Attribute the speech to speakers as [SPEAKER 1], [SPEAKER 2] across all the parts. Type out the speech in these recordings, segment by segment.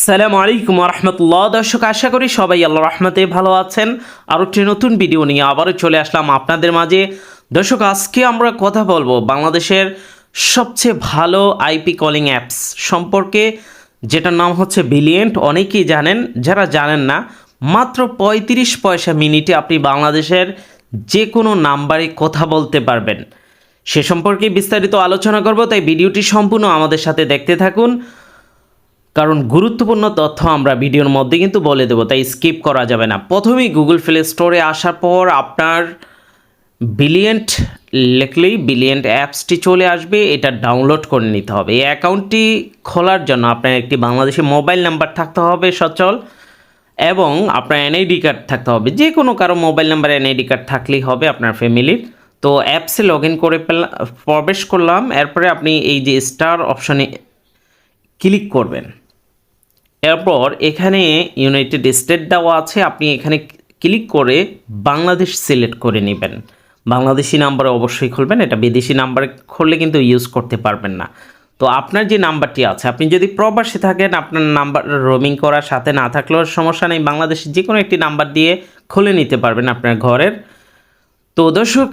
[SPEAKER 1] আসসালামু আলাইকুম রহমতুল্লাহ। দর্শক, আশা করি সবাই আল্লাহ রহমতে ভালো আছেন। আর একটি নতুন ভিডিও নিয়ে আবারও চলে আসলাম আপনাদের মাঝে। দর্শক, আজকে আমরা কথা বলবো বাংলাদেশের সবচেয়ে ভালো আইপি কলিং অ্যাপস সম্পর্কে, যেটার নাম হচ্ছে বিলিয়েন্ট। অনেকেই জানেন, যারা জানেন না, মাত্র ৩৫ পয়সা মিনিটে আপনি বাংলাদেশের যে কোনো নাম্বারে কথা বলতে পারবেন। সে সম্পর্কে বিস্তারিত আলোচনা করব, তাই ভিডিওটি সম্পূর্ণ আমাদের সাথে দেখতে থাকুন, কারণ গুরুত্বপূর্ণ তথ্য আমরা ভিডিওর মধ্যে কিন্তু বলে দেবো, তাই স্কিপ করা যাবে না। প্রথমেই গুগল প্লে স্টোরে আসার পর আপনার বিলিয়েন্ট লিখলেই বিলিয়েন্ট অ্যাপসটি চলে আসবে। এটা ডাউনলোড করে নিতে হবে। এই অ্যাকাউন্টটি খোলার জন্য আপনার একটি বাংলাদেশি মোবাইল নাম্বার থাকতে হবে সচল, এবং আপনার এনআইডি কার্ড থাকতে হবে। যে কোনো কারো মোবাইল নাম্বার এনআইডি কার্ড থাকলেই হবে আপনার ফ্যামিলির। তো অ্যাপসে লগ ইন করে প্রবেশ করলাম। এরপরে আপনি এই যে স্টার অপশানে ক্লিক করবেন। এরপর এখানে ইউনাইটেড স্টেট দেওয়া আছে, আপনি এখানে ক্লিক করে বাংলাদেশ সিলেক্ট করে নেবেন। বাংলাদেশি নাম্বারে অবশ্যই খুলবেন, এটা বিদেশি নাম্বারে খুললে কিন্তু ইউজ করতে পারবেন না। তো আপনার যে নাম্বারটি আছে, আপনি যদি প্রবাসী থাকেন, আপনার নাম্বার রোমিং করার সাথে না থাকলেও সমস্যা নেই, বাংলাদেশের যে কোনো একটি নাম্বার দিয়ে খুলে নিতে পারবেন আপনার ঘরের। তো দর্শক,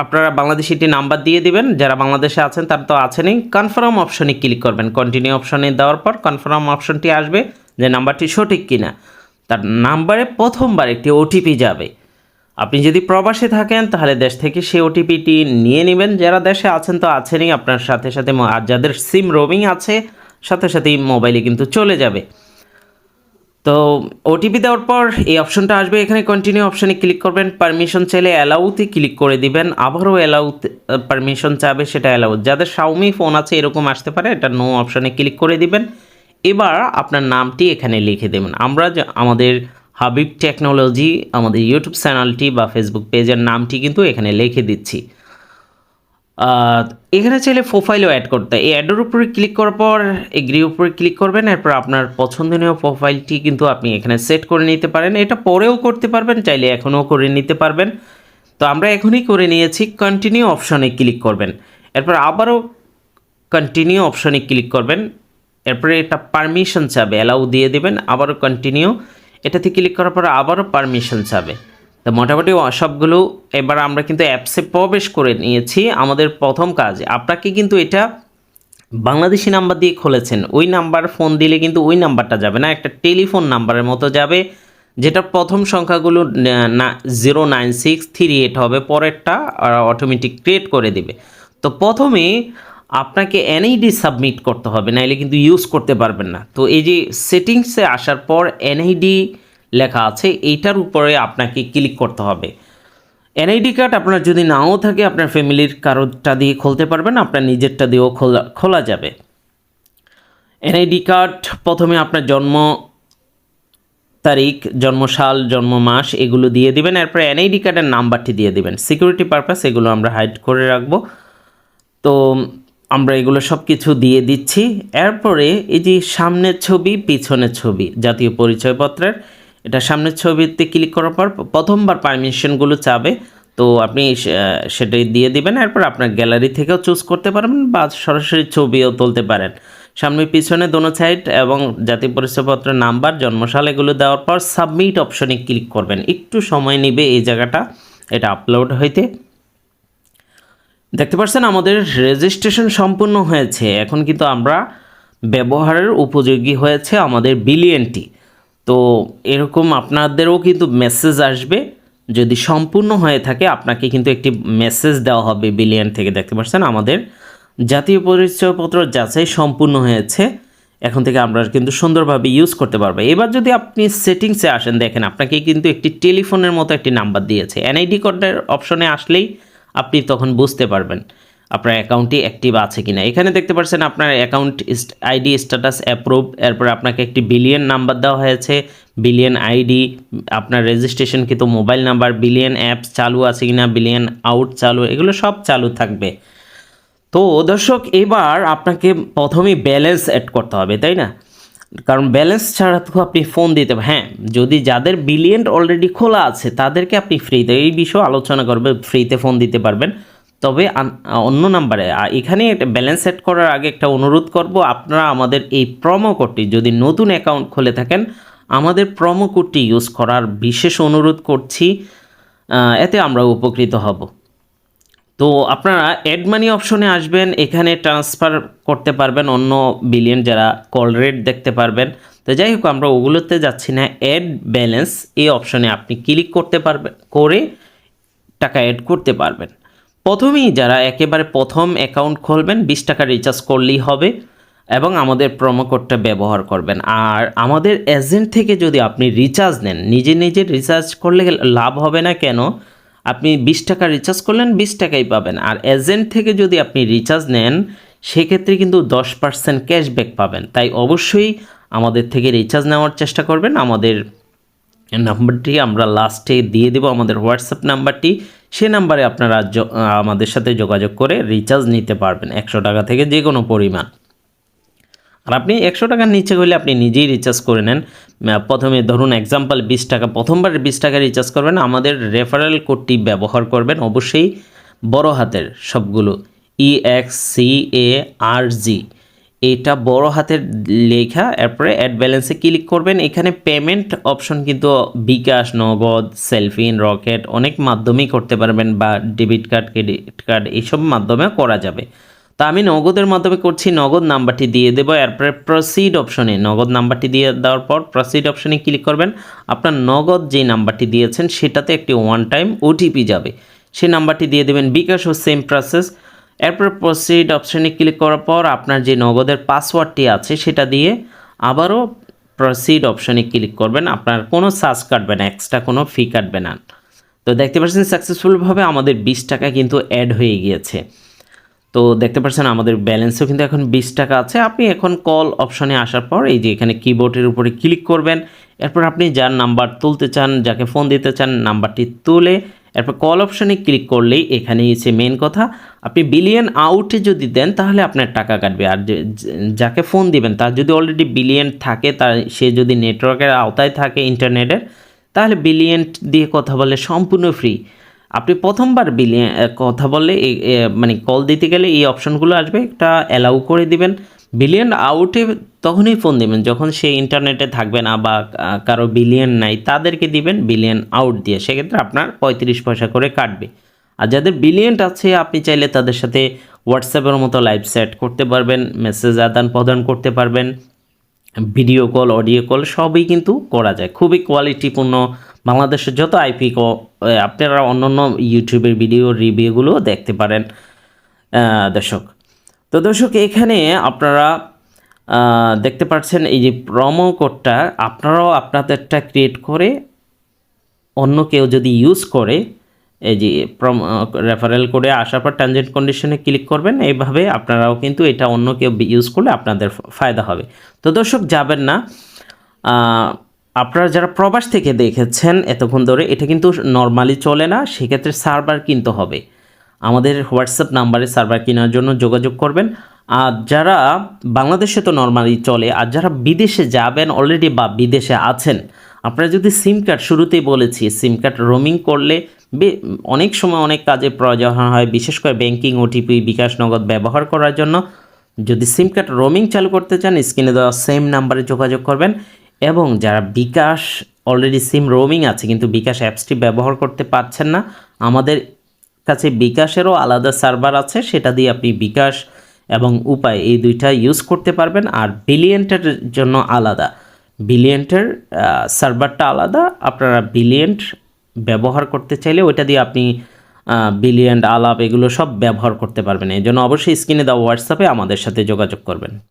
[SPEAKER 1] আপনারা বাংলাদেশি একটি নাম্বার দিয়ে দিবেন। যারা বাংলাদেশে আছেন তারা তো আছেনই। কনফার্ম অপশনে ক্লিক করবেন। কন্টিনিউ অপশনে দেওয়ার পর কনফার্ম অপশনটি আসবে যে নাম্বারটি সঠিক কিনা। তার নাম্বারে প্রথমবার একটি ওটিপি যাবে। আপনি যদি প্রবাসে থাকেন তাহলে দেশ থেকে সেই ওটিপিটি নিয়ে নেবেন। যারা দেশে আছেন তো আছেনই, আপনার সাথে সাথে, আর যাদের সিম রোমিং আছে সাথে সাথেই মোবাইলে কিন্তু চলে যাবে। তো ওটিপি দেওয়ার পর এই অপশনটা আসবে, এখানে কন্টিনিউ অপশানে ক্লিক করবেন। পারমিশন চাইলে অ্যালাউতে ক্লিক করে দিবেন। আবারও অ্যালাউতে পারমিশন চাবে, সেটা অ্যালাউ। যাদের শাওমি ফোন আছে এরকম আসতে পারে, এটা নো অপশানে ক্লিক করে দিবেন। এবার আপনার নামটি এখানে লিখে দেবেন। আমরা আমাদের হাবিব টেকনোলজি, আমাদের ইউটিউব চ্যানেলটি বা ফেসবুক পেজের নামটি কিন্তু এখানে লিখে দিচ্ছি। এখানে চাইলে প্রোফাইলও অ্যাড করতে, এই অ্যাডের উপরে ক্লিক করার পর এগ্রির উপরে ক্লিক করবেন। এরপর আপনার পছন্দনীয় প্রোফাইলটি কিন্তু আপনি এখানে সেট করে নিতে পারেন। এটা পরেও করতে পারবেন, চাইলে এখনও করে নিতে পারবেন। তো আমরা এখনই করে নিয়েছি। কন্টিনিউ অপশনে ক্লিক করবেন। এরপর আবারও কন্টিনিউ অপশনে ক্লিক করবেন। এরপরে এটা পারমিশন চাবে, অ্যালাউ দিয়ে দেবেন। আবারও কন্টিনিউ, এটাতে ক্লিক করার পর আবারও পারমিশন চাবে। তো মোটামুটি সবগুলো এবার আমরা কিন্তু অ্যাপসে প্রবেশ করে নিয়েছি। আমাদের প্রথম কাজ, আপনাকে কিন্তু এটা বাংলাদেশি নাম্বার দিয়ে খুলেছেন, ওই নাম্বার ফোন দিলে কিন্তু ওই নাম্বারটা যাবে না, একটা টেলিফোন নাম্বারের মতো যাবে, যেটা প্রথম সংখ্যাগুলো 09638 হবে, পরেরটা অটোমেটিক ক্রিয়েট করে দিবে। তো প্রথমে আপনাকে এনআইডি সাবমিট করতে হবে, নাইলে কিন্তু ইউজ করতে পারবেন না। তো এই যে সেটিংসে আসার পর এনআইডি লেখা আছে, এইটার উপরে আপনাকে ক্লিক করতে হবে। এনআইডি কার্ড আপনার যদি নাও থাকে, আপনার ফ্যামিলির কারোরটা দিয়ে খুলতে পারবেন, আপনার নিজেরটা দিয়েও খোলা যাবে। এনআইডি কার্ড প্রথমে আপনার জন্ম তারিখ, জন্মসাল, জন্ম মাস এগুলো দিয়ে দিবেন। এরপরে এনআইডি কার্ডের নাম্বারটি দিয়ে দিবেন। সিকিউরিটি পারপাস এগুলো আমরা হাইড করে রাখবো। তো আমরা এগুলো সব কিছু দিয়ে দিচ্ছি। এরপরে এই যে সামনের ছবি, পিছনের ছবি, জাতীয় পরিচয়পত্রের, এটা সামনের ছবিতে ক্লিক করার পর প্রথমবার পারমিশনগুলো চাবে, তো আপনি সেটাই দিয়ে দিবেন। এরপর আপনার গ্যালারি থেকেও চুজ করতে পারবেন বা সরাসরি ছবিও তুলতে পারেন। সামনে পিছনে দোনো সাইড, এবং জাতীয় পরিচয়পত্রের নাম্বার, জন্মসাল এগুলো দেওয়ার পর সাবমিট অপশনে ক্লিক করবেন। একটু সময় নেবে এই জায়গাটা এটা আপলোড হইতে। দেখতে পাচ্ছেন আমাদের রেজিস্ট্রেশন সম্পূর্ণ হয়েছে। এখন কিন্তু আমরা ব্যবহারের উপযোগী হয়েছে আমাদের বিলিয়েন্টটি। তো এরকম আপনাদেরও কিন্তু মেসেজ আসবে, যদি সম্পূর্ণ হয়ে থাকে আপনাকে কিন্তু একটি মেসেজ দেওয়া হবে বিলিয়েন্ট থেকে। দেখতে পাচ্ছেন আমাদের জাতীয় পরিচয়পত্র যাচাই সম্পূর্ণ হয়েছে। এখন থেকে আমরা কিন্তু সুন্দরভাবে ইউজ করতে পারবো। এবার যদি আপনি সেটিংসে আসেন, দেখেন আপনাকে কিন্তু একটি টেলিফোনের মতো একটি নাম্বার দিয়েছে। এনআইডি কোডের অপশনে আসলেই আপনি তখন বুঝতে পারবেন আপনার অ্যাকাউন্টটি অ্যাক্টিভ আছে কিনা। এখানে দেখতে পাচ্ছেন আপনার অ্যাকাউন্ট আইডি স্ট্যাটাস অ্যাপ্রুভ। এরপর আপনাকে একটি বিলিয়ন নাম্বার দেওয়া হয়েছে, বিলিয়ন আইডি, আপনার রেজিস্ট্রেশন কিন্তু মোবাইল নাম্বার, বিলিয়ন অ্যাপস চালু আছে কিনা, বিলিয়ন আউট চালু, এগুলো সব চালু থাকবে। তো দর্শক, এবার আপনাকে প্রথমেই ব্যালেন্স অ্যাড করতে হবে, তাই না? কারণ ব্যালেন্স ছাড়া তো আপনি ফোন দিতে, হ্যাঁ, যদি যাদের বিলিয়ন অলরেডি খোলা আছে তাদেরকে আপনি ফ্রিতে, এই বিষয়ে আলোচনা করবে, ফ্রিতে ফোন দিতে পারবেন। তবে অন্য নাম্বারে এখানে একটা ব্যালেন্স সেট করার আগে একটা অনুরোধ করব, আপনারা আমাদের এই প্রোমো কোডটি যদি নতুন অ্যাকাউন্ট খুলে থাকেন আমাদের প্রোমো কোডটি ইউজ করার বিশেষ অনুরোধ করছি, এতে আমরা উপকৃত হব। তো আপনারা অ্যাড মানি অপশনে আসবেন, এখানে ট্রান্সফার করতে পারবেন অন্য বিলিয়ন, যারা কল রেট দেখতে পারবেন। তো যাই হোক আমরা ওগুলোতে যাচ্ছি না, অ্যাড ব্যালেন্স এই অপশনে আপনি ক্লিক করতে পারবেন, করে টাকা অ্যাড করতে পারবেন। প্রথমেই যারা একেবারে প্রথম অ্যাকাউন্ট খুলবেন 20 টাকা রিচার্জ করলেই হবে এবং আমাদের প্রোমো কোডটা ব্যবহার করবেন। আর আমাদের এজেন্ট থেকে যদি আপনি রিচার্জ নেন, নিজে নিজে রিচার্জ করলে লাভ হবে না কেন, আপনি 20 টাকা রিচার্জ করলেন 20 টাকাই পাবেন। আর এজেন্ট থেকে যদি আপনি রিচার্জ নেন সেক্ষেত্রে কিন্তু 10% ক্যাশব্যাক পাবেন। তাই অবশ্যই আমাদের থেকে রিচার্জ নেওয়ার চেষ্টা করবেন। আমাদের নাম্বারটি আমরা লাস্টে দিয়ে দেব, আমাদের হোয়াটসঅ্যাপ নাম্বারটি, সে নাম্বারে আপনারা আমাদের সাথে যোগাযোগ করে রিচার্জ নিতে পারবেন 100 টাকা থেকে যে কোনো পরিমাণ। আর আপনি 100 টাকার নিচে হলে আপনি নিজেই রিচার্জ করে নেন। প্রথমে ধরুন এক্সাম্পল 20 টাকা, প্রথমবার 20 টাকা রিচার্জ করবেন, আমাদের রেফারেল কোডটি ব্যবহার করবেন অবশ্যই বড় হাতের সবগুলো, EXCARG, এটা বড় হাতের লেখা। এরপরে অ্যাড ব্যালেন্সে ক্লিক করবেন। এখানে পেমেন্ট অপশন কিন্তু বিকাশ, নগদ, সেলফিন, রকেট অনেক মাধ্যমেই করতে পারবেন, বা ডেবিট কার্ড, ক্রেডিট কার্ড এইসব মাধ্যমে করা যাবে। তা আমি নগদের মাধ্যমে করছি, নগদ নাম্বারটি দিয়ে দেবো। এরপরে প্রসিড অপশনে নগদ নাম্বারটি দিয়ে দেওয়ার পর প্রসিড অপশনে ক্লিক করবেন। আপনার নগদ যে নাম্বারটি দিয়েছেন সেটাতে একটি ওয়ান টাইম ওটিপি যাবে, সেই নাম্বারটি দিয়ে দেবেন। বিকাশ ও সেম প্রসেস। এরপর প্রসিড অপশনে ক্লিক করার পর আপনার যে নগদের পাসওয়ার্ডটি আছে সেটা দিয়ে আবারও প্রসিড অপশনে ক্লিক করবেন। আপনার কোনো চার্জ কাটবে না, এক্সট্রা কোনো ফি কাটবে না। তো দেখতে পাচ্ছেন সাকসেসফুলভাবে আমাদের 20 টাকা কিন্তু অ্যাড হয়ে গিয়েছে। তো দেখতে পাচ্ছেন আমাদের ব্যালেন্সও কিন্তু এখন 20 টাকা আছে। আপনি এখন কল অপশনে আসার পর এই যে এখানে কিবোর্ডের উপরে ক্লিক করবেন। এরপর আপনি যার নাম্বার তুলতে চান, যাকে ফোন দিতে চান, নাম্বারটি তুলে এরপর কল অপশনে ক্লিক করলেই এখানে এসে মেন কথা, আপনি বিলিয়ন আউটে যদি দেন তাহলে আপনার টাকা কাটবে। আর যাকে ফোন দিবেন তার যদি অলরেডি বিলিয়ন থাকে, তার সে যদি নেটওয়ার্কের আওতায় থাকে ইন্টারনেটের, তাহলে বিলিয়ন দিয়ে কথা বলে সম্পূর্ণ ফ্রি। আপনি প্রথমবার কথা বললে মানে কল দিতে গেলে এই অপশনগুলো আসবে, একটা অ্যালাউ করে দিবেন। বিলিয়ন আউটে তখনই ফোন দিবেন যখন সে ইন্টারনেটে থাকবে না বা কারো বিলিয়ন নাই, তাদেরকে দিবেন বিলিয়ন আউট দিয়ে, সেক্ষেত্রে আপনার 35 পয়সা করে কাটবে। আর যাদের বিলিয়ন আছে আপনি চাইলে তাদের সাথে হোয়াটসঅ্যাপের মতো লাইভ চ্যাট করতে পারবেন, মেসেজ আদান প্রদান করতে পারবেন, ভিডিও কল, অডিও কল সবই কিন্তু করা যায়। খুবই কোয়ালিটিপূর্ণ বাংলাদেশের যত আইপি আপনারা অন্যান্য ইউটিউবের ভিডিও রিভিউগুলো দেখতে পারেন দর্শক। তো দর্শক এখানে আপনারা দেখতে পাচ্ছেন এই যে প্রোমো কোডটা, আপনারাও আপনাদেরটা ক্রিয়েট করে অন্য কেউ যদি ইউজ করে, এই যে রেফারেল কোডে আসার পর টার্মস এন্ড কন্ডিশনে ক্লিক করবেন। এইভাবে আপনারাও কিন্তু এটা অন্য কেউ ইউজ করলে আপনাদের ফায়দা হবে। তো দর্শক যাবেন না, আপনারা যারা প্রবাস থেকে দেখেছেন এতক্ষণ ধরে, এটা কিন্তু নর্মালি চলে না, সেক্ষেত্রে সার্ভার কিনতে হবে। আমাদের হোয়াটসঅ্যাপ নাম্বারে সার্ভার কেনার জন্য যোগাযোগ করবেন। আর যারা বাংলাদেশে তো নর্মালি চলে, আর যারা বিদেশে যাবেন অলরেডি বা বিদেশে আছেন, আপনারা যদি সিম কার্ড, শুরুতেই বলেছি সিম কার্ড রোমিং করলে অনেক সময় অনেক কাজে প্রয়োজন হয়, বিশেষ করে ব্যাংকিং, ওটিপি, বিকাশ, নগদ ব্যবহার করার জন্য। যদি সিম কার্ড রোমিং চালু করতে চান স্ক্রিনে দেওয়া সেম নাম্বারে যোগাযোগ করবেন। এবং যারা বিকাশ অলরেডি সিম রোমিং আছে কিন্তু বিকাশ অ্যাপসটি ব্যবহার করতে পারছেন না, আমাদের কাছে বিকাশেরও আলাদা সার্ভার আছে, সেটা দিয়ে আপনি বিকাশ এবং উপায় এই দুইটা ইউজ করতে পারবেন। আর বিলিয়ন্টের জন্য আলাদা, বিলিয়ন্টের সার্ভারটা আলাদা, আপনারা বিলিয়ন্ট ব্যবহার করতে চাইলে ওইটা দিয়ে আপনি বিলিয়ন্ট, আলাপ এগুলো সব ব্যবহার করতে পারবেন। এই জন্য অবশ্যই স্ক্রিনে দেওয়া হোয়াটসঅ্যাপে আমাদের সাথে যোগাযোগ করবেন।